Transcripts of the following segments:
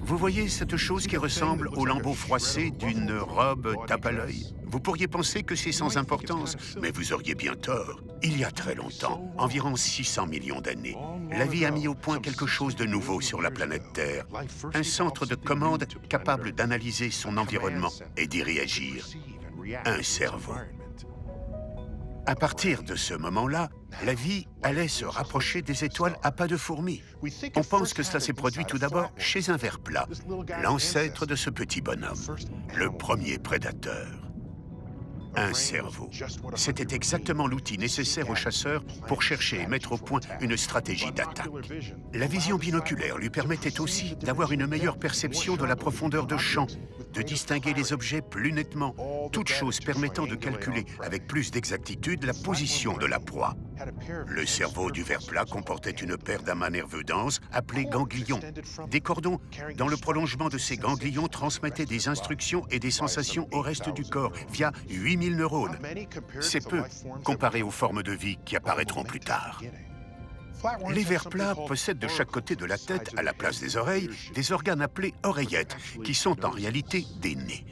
Vous voyez cette chose qui ressemble au lambeau froissé d'une robe tape à l'œil? Vous pourriez penser que c'est sans importance, mais vous auriez bien tort. Il y a très longtemps, environ 600 millions d'années, la vie a mis au point quelque chose de nouveau sur la planète Terre. Un centre de commande capable d'analyser son environnement et d'y réagir. Un cerveau. À partir de ce moment-là, la vie allait se rapprocher des étoiles à pas de fourmi. On pense que cela s'est produit tout d'abord chez un ver plat, l'ancêtre de ce petit bonhomme, le premier prédateur. Un cerveau. C'était exactement l'outil nécessaire aux chasseurs pour chercher et mettre au point une stratégie d'attaque. La vision binoculaire lui permettait aussi d'avoir une meilleure perception de la profondeur de champ, de distinguer les objets plus nettement, toutes choses permettant de calculer avec plus d'exactitude la position de la proie. Le cerveau du ver plat comportait une paire d'amas nerveux denses appelés ganglions. Des cordons, dans le prolongement de ces ganglions, transmettaient des instructions et des sensations au reste du corps via 8000 neurones. C'est peu comparé aux formes de vie qui apparaîtront plus tard. Les vers plats possèdent de chaque côté de la tête, à la place des oreilles, des organes appelés oreillettes, qui sont en réalité des nez.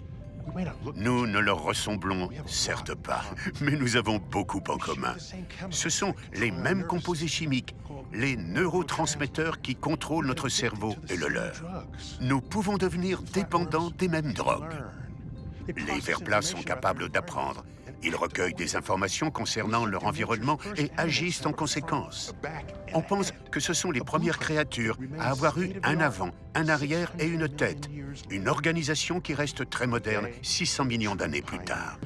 Nous ne leur ressemblons certes pas, mais nous avons beaucoup en commun. Ce sont les mêmes composés chimiques, les neurotransmetteurs qui contrôlent notre cerveau et le leur. Nous pouvons devenir dépendants des mêmes drogues. Les vers plats sont capables d'apprendre. Ils recueillent des informations concernant leur environnement et agissent en conséquence. On pense que ce sont les premières créatures à avoir eu un avant, un arrière et une tête. Une organisation qui reste très moderne 600 millions d'années plus tard.